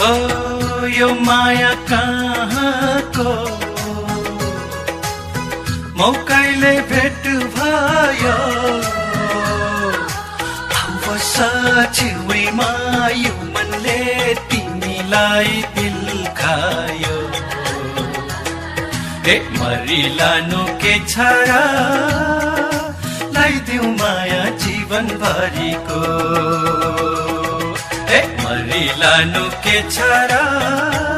हो यो माया कहाँको मौकाले भेट भयो छेउमा यो मनले तिमीलाई दिल खायो मरिलानु के छ र लाइदेऊ माया जीवन भरिको मरिलानु के छ र